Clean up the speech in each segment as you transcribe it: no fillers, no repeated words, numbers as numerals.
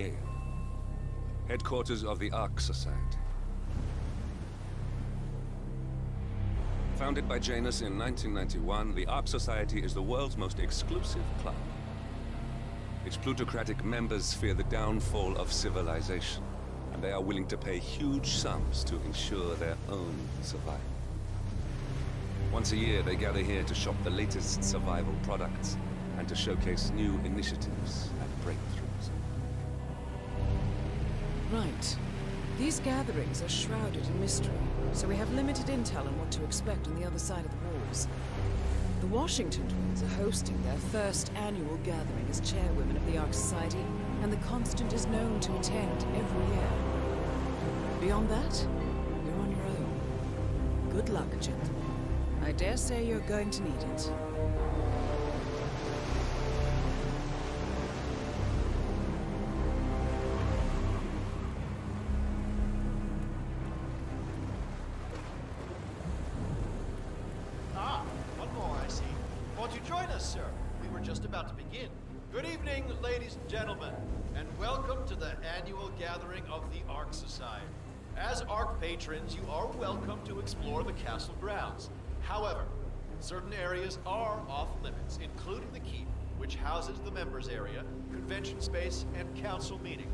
A. Headquarters of the Ark Society. Founded by Janus in 1991, the Ark Society is the world's most exclusive club. Its plutocratic members fear the downfall of civilization, and they are willing to pay huge sums to ensure their own survival. Once a year, they gather here to shop the latest survival products and to showcase new initiatives and breakthroughs. Right. These gatherings are shrouded in mystery, so we have limited intel on what to expect on the other side of the walls. The Washington twins are hosting their first annual gathering as chairwomen of the Ark Society, and the Constant is known to attend every year. Beyond that, you're on your own. Good luck, gentlemen. I dare say you're going to need it. One more, I see. Won't you join us, sir? We were just about to begin. Good evening, ladies and gentlemen, and welcome to the annual gathering of the Ark Society. As Ark patrons, you are welcome to explore the castle grounds. However, certain areas are off limits, including the keep, which houses the members area, convention space, and council meeting.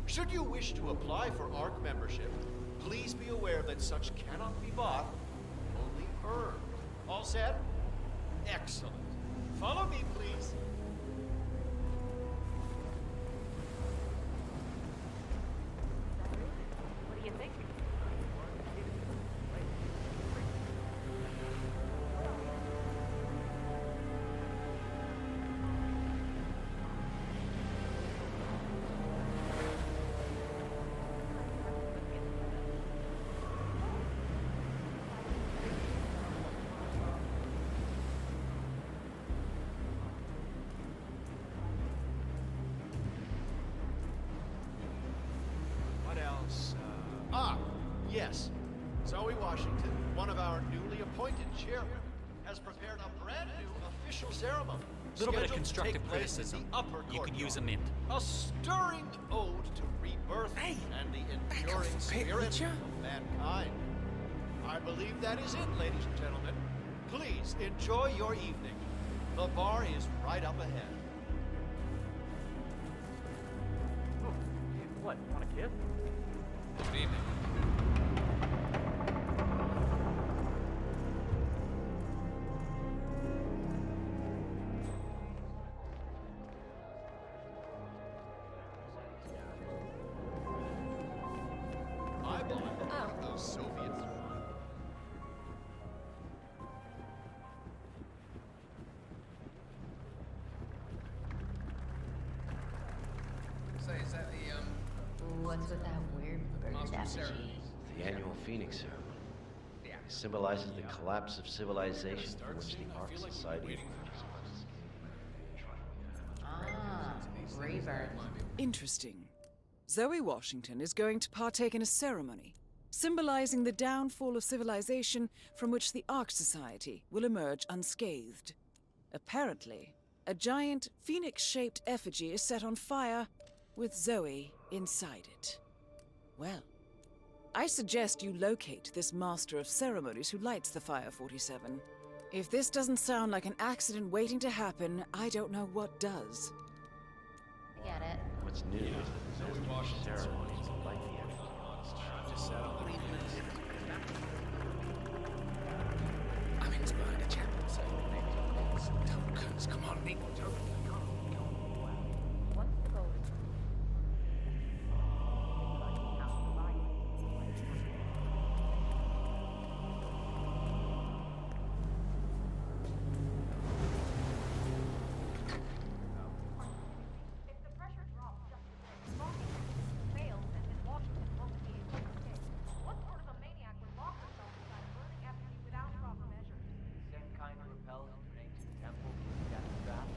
Should you wish to apply for Ark membership, please be aware that such cannot be bought, only earned. All set? Excellent. Follow me, please. What do you think? What else? Yes. Zoe Washington, one of our newly appointed chairmen, has prepared a brand new official ceremony. Little bit of scheduled to constructive take place in criticism. the upper You could courtyard. use a mint. A stirring ode to rebirth and the enduring spirit of mankind. I believe that is it, ladies and gentlemen. Please enjoy your evening. The bar is right up ahead. What, want a kiss? Good evening. I believe those Soviets. Say, is that the, What's with that weird bird Monster effigy? ceremony? The annual Phoenix ceremony. Yeah. It symbolizes the collapse of civilization from which the Ark Society Ah, rebirth. Interesting. Zoe Washington is going to partake in a ceremony, symbolizing the downfall of civilization from which the Ark Society will emerge unscathed. Apparently, a giant phoenix-shaped effigy is set on fire, with Zoe inside it. Well, I suggest you locate this master of ceremonies who lights the Fire 47. If this doesn't sound like an accident waiting to happen, I don't know what does. Get it. What's new is that Zoe Washington's ceremonies light the effigy. I'm inspired a chap, so tokens, come on, Nick. Once the gold is if the pressure drops just a bit, Washington fails and then Washington won't be able to escape. What sort of a maniac would lock himself inside a burning effigy without proper measures? Same kind who repels into an ancient temple with death trap.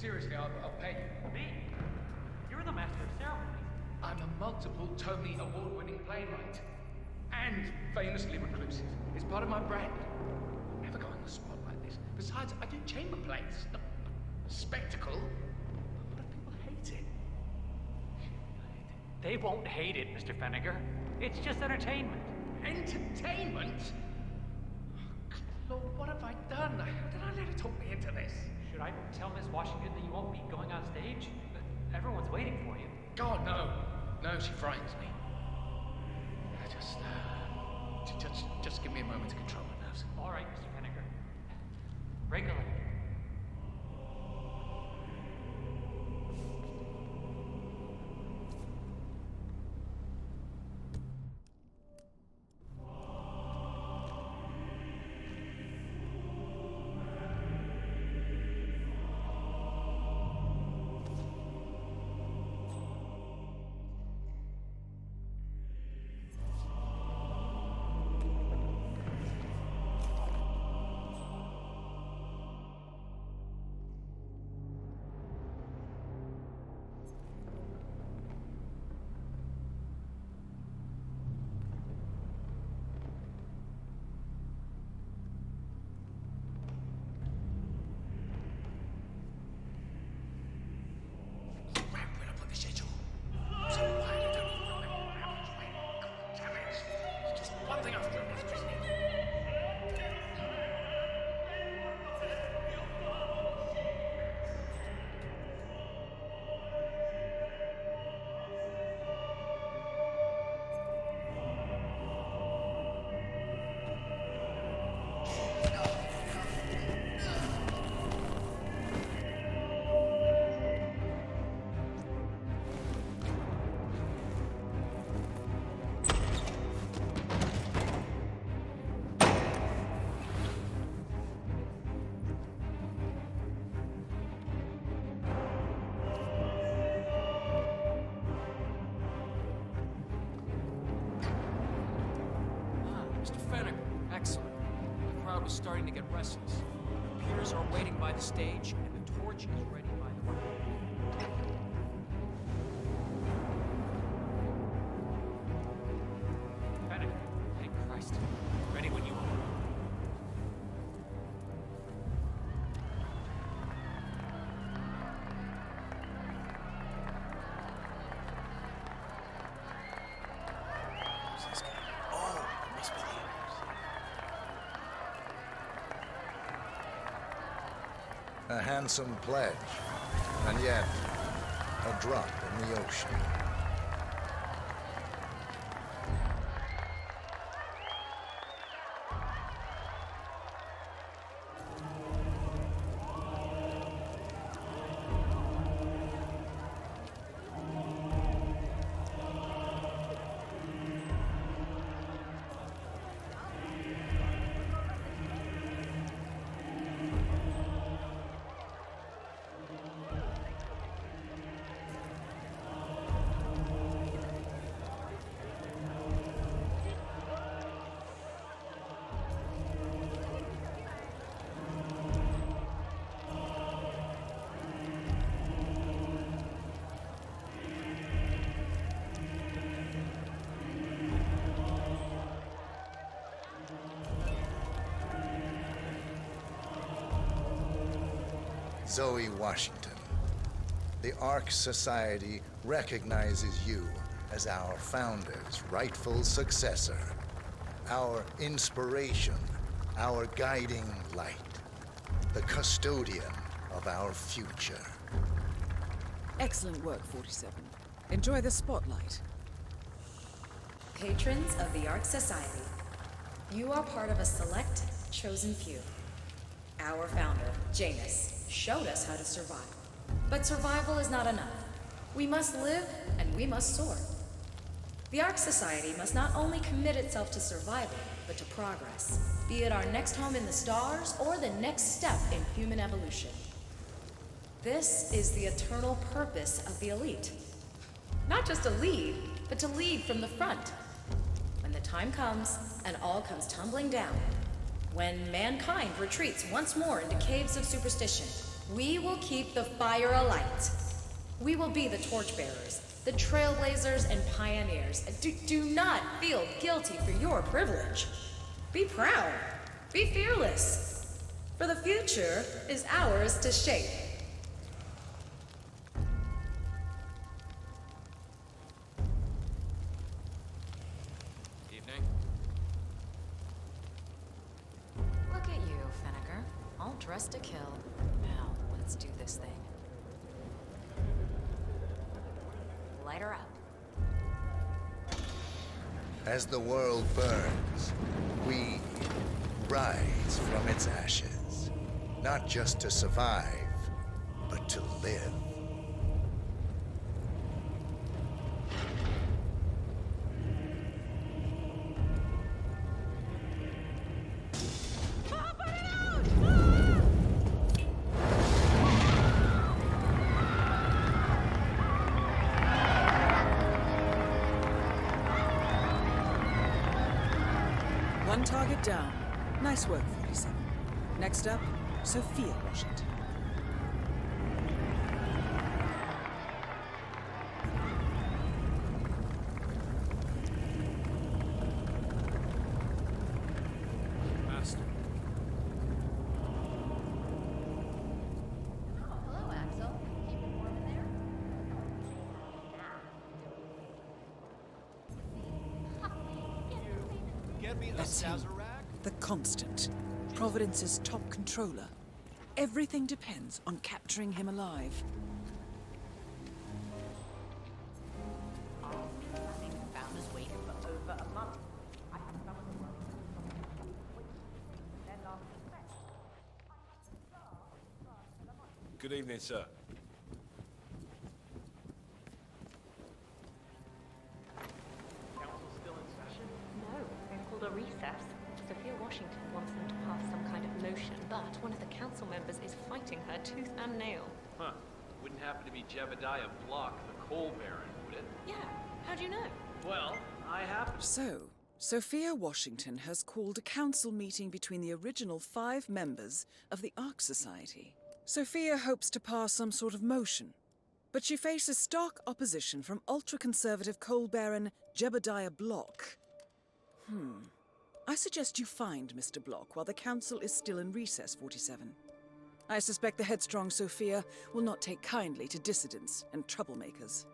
Seriously, I'll pay you. Me? You're the master of ceremonies. I'm a multiple Tony award-winning playwright. And famously reclusive. It's part of my brand. Never go on the spot like this. Besides, I do chamber plays. Not spectacle. What if people hate it? They won't hate it, Mr. Fenniger. It's just entertainment. Entertainment? Lord, what have I done? How did I let her talk me into this? Should I tell Miss Washington that you won't be going on stage? Everyone's waiting for you. God, no. No, she frightens me. Just give me a moment to control my nerves. All right, Mr. Fenniger. Break a leg. Excellent. The crowd was starting to get restless. Computers are waiting by the stage, and the torch is ready by the way. Fenniger, thank Christ. Ready when you are. A handsome pledge, and yet a drop in the ocean. Zoe Washington, the Ark Society recognizes you as our founder's rightful successor, our inspiration, our guiding light, the custodian of our future. Excellent work, 47. Enjoy the spotlight. Patrons of the Ark Society, you are part of a select, chosen few. Our founder, Janus, showed us how to survive. But survival is not enough. We must live and we must soar. The Ark Society must not only commit itself to survival, but to progress, be it our next home in the stars or the next step in human evolution. This is the eternal purpose of the elite. Not just to lead, but to lead from the front. When the time comes and all comes tumbling down, when mankind retreats once more into caves of superstition, We will keep the fire alight. We will be the torchbearers, the trailblazers and pioneers. Do not feel guilty for your privilege. Be proud. Be fearless. For the future is ours to shape. Evening. Look at you, Fenneker. All dressed to kill. Now, let's do this thing. Light her up. As the world burns, we rise from its ashes. Not just to survive, but to live. One target down. Nice work, 47. Next up, Sophia Washington. Master. Oh, hello, Axel. Keeping warm in there? Get me a That's him. Sazerac? The Constant. Providence's top controller. Everything depends on capturing him alive. Found us waiting for over a month. I have some of the work. Then last suspect. Good evening, sir. Council's still in session? No, they've called a recess. Sophia Washington wants them to pass some kind of motion, but one of the council members is fighting her tooth and nail. Huh. Wouldn't happen to be Jebediah Block, the coal baron, would it? Yeah, how do you know? Well, I happen to... So, Sophia Washington has called a council meeting between the original 5 members of the Ark Society. Sophia hopes to pass some sort of motion, but she faces stark opposition from ultra-conservative coal baron Jebediah Block. I suggest you find Mr. Block while the council is still in recess, 47. I suspect the headstrong Sophia will not take kindly to dissidents and troublemakers.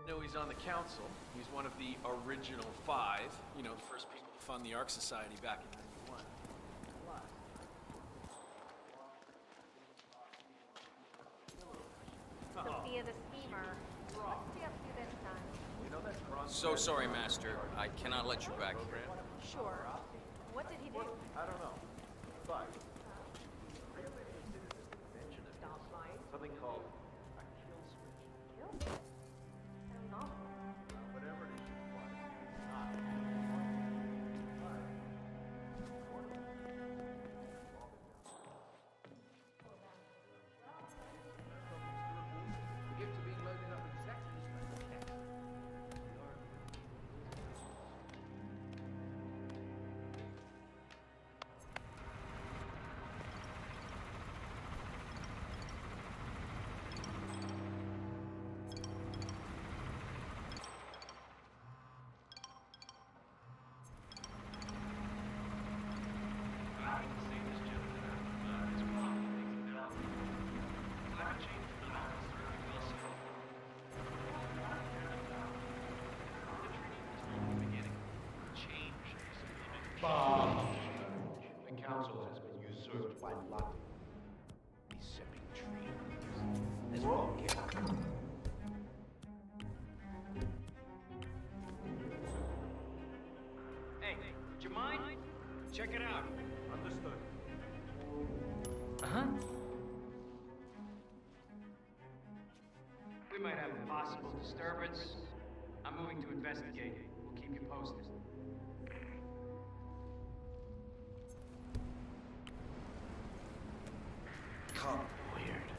No, he's on the council. He's one of the original 5. You know, the first people to fund the Ark Society back in 91. Sophia the schemer. What's he up to this time? You know that cross... So sorry, Master. I cannot let you back here. Sure. What did he do? I don't know. But Stop lying. something called a kill switch. Sounds awful. Whatever it is you want. Not. The gift of being loaded up with exactly this much cash. The council has been usurped by Lottie. Be sipping trees. Let's walk in. Hey, would you mind? Check it out. Understood. Uh-huh. We might have a possible disturbance. I'm moving to investigate. We'll keep you posted. Come. Weird.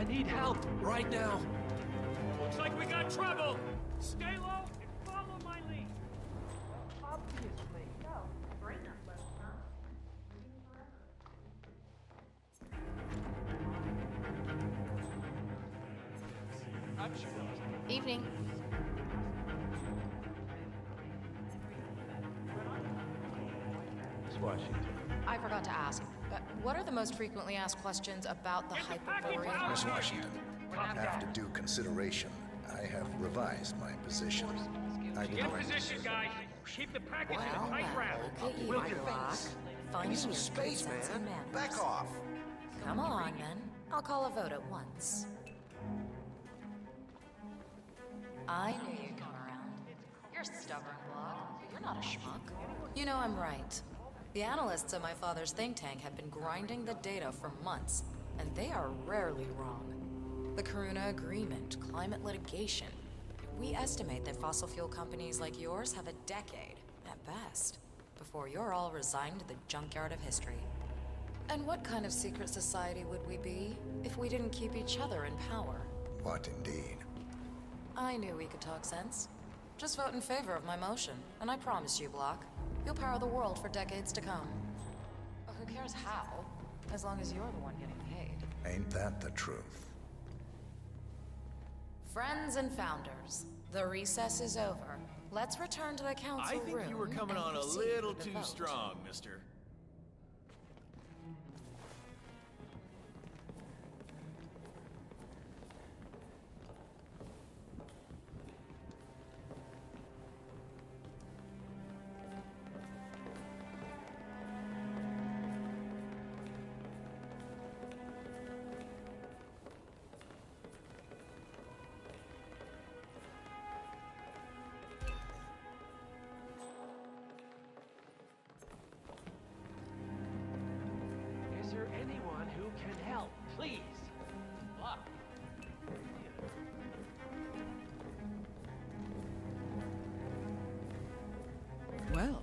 I need help right now. Looks like we got trouble! Stay low and follow my lead. Obviously. So, brain upload, huh? I'm sure. Evening. Miss Washington. I forgot to ask, what are the most frequently asked questions about the Hyperborean? Miss Washington, after due consideration, I have revised my position. I Get declare position, guys. Keep the package in a Well, tight wrap. look at you, Block. Fun you, good sense and manners. Back off. Come along, then. I'll call a vote at once. I knew you'd come around. You're stubborn, Block, but you're not a schmuck. You know I'm right. The analysts at my father's think tank have been grinding the data for months, and they are rarely wrong. The Karuna Agreement, climate litigation. We estimate that fossil fuel companies like yours have a decade, at best, before you're all resigned to the junkyard of history. And what kind of secret society would we be if we didn't keep each other in power? What indeed? I knew we could talk sense. Just vote in favor of my motion, and I promise you, Block, you'll power the world for decades to come. But who cares how, as long as you're the one getting paid. Ain't that the truth? Friends and founders, the recess is over. Let's return to the council I think room you were coming and on a proceed little with the too vote. strong, mister. Is there anyone who can help, please? Block. Well,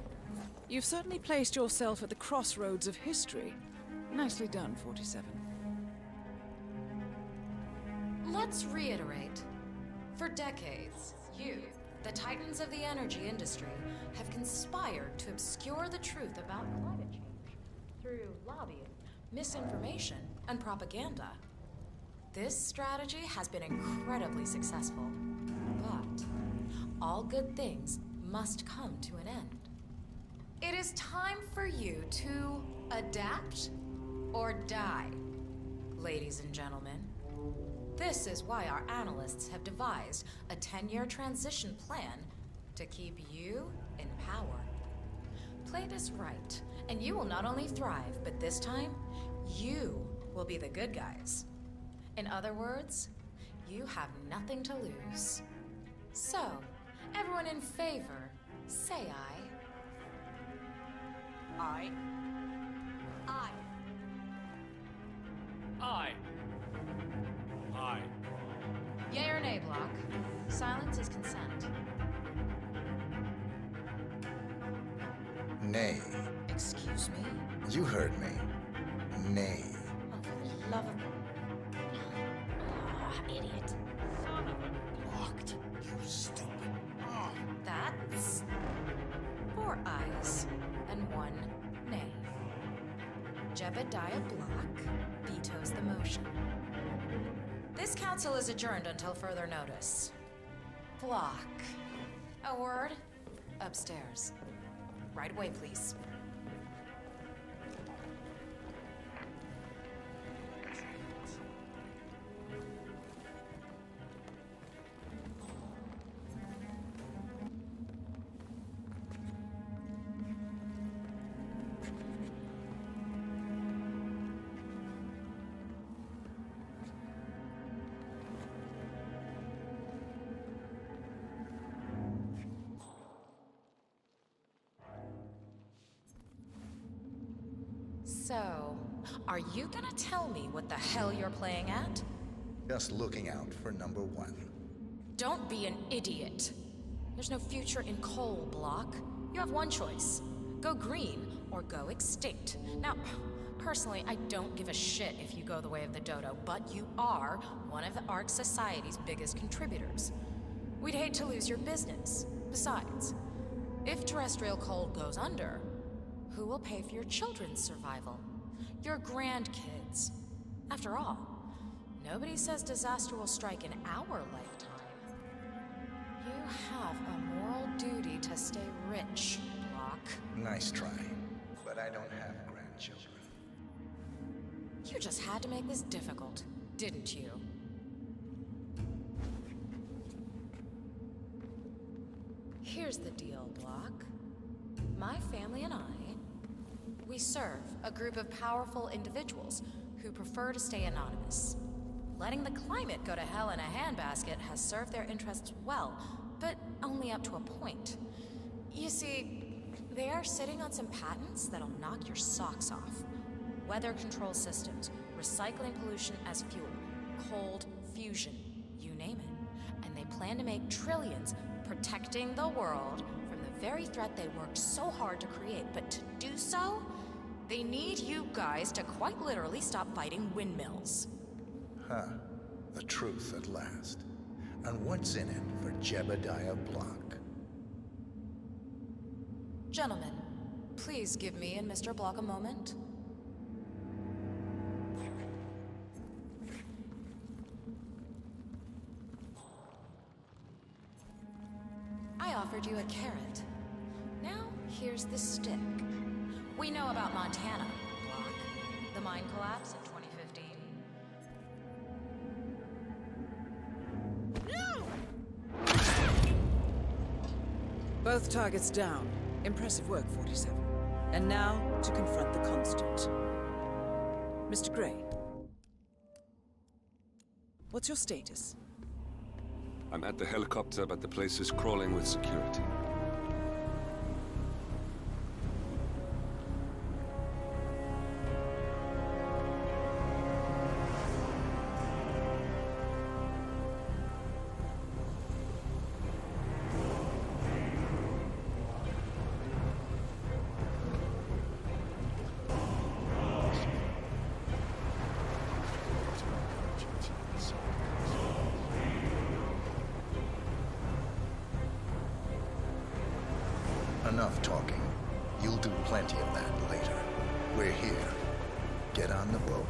you've certainly placed yourself at the crossroads of history. Nicely done, 47. Let's reiterate. For decades, you, the titans of the energy industry, have conspired to obscure the truth about climate change through lobbying, misinformation, and propaganda. This strategy has been incredibly successful, but all good things must come to an end. It is time for you to adapt or die, ladies and gentlemen. This is why our analysts have devised a 10-year transition plan to keep you in power. Play this right, and you will not only thrive, but this time, you will be the good guys. In other words, you have nothing to lose. So, everyone in favor, say aye. I. Aye. Aye. Aye. Yea or nay, Block? Silence is consent. Nay. Excuse me? You heard me. Nay. Oh, for the love of... Ah, idiot. Son of a... Blocked. You stupid. That's... 4 ayes and 1 nay. Jebediah Block vetoes the motion. This council is adjourned until further notice. Block. A word? Upstairs. Right away, please. So, are you gonna tell me what the hell you're playing at? Just looking out for number 1. Don't be an idiot. There's no future in coal, Block. You have one choice. Go green or go extinct. Now, Personally, I don't give a shit if you go the way of the Dodo, but you are one of the Ark Society's biggest contributors. We'd hate to lose your business. Besides, if terrestrial coal goes under, who will pay for your children's survival? Your grandkids. After all, nobody says disaster will strike in our lifetime. You have a moral duty to stay rich, Block. Nice try, but I don't have grandchildren. You just had to make this difficult, didn't you? Here's the deal, Block. My family and I, we serve a group of powerful individuals who prefer to stay anonymous. Letting the climate go to hell in a handbasket has served their interests well, but only up to a point. You see, they are sitting on some patents that'll knock your socks off. Weather control systems, recycling pollution as fuel, cold fusion, you name it. And they plan to make trillions protecting the world from the very threat they worked so hard to create. But to do so, they need you guys to quite literally stop fighting windmills. Huh. The truth at last. And what's in it for Jebediah Block? Gentlemen, please give me and Mr. Block a moment. I offered you a carrot. Now, here's the stick. We know about Montana, Block. The mine collapse in 2015. Both targets down. Impressive work, 47. And now, to confront the Constant. Mr. Gray. What's your status? I'm at the helicopter, but the place is crawling with security. Enough talking. You'll do plenty of that later. We're here. Get on the boat.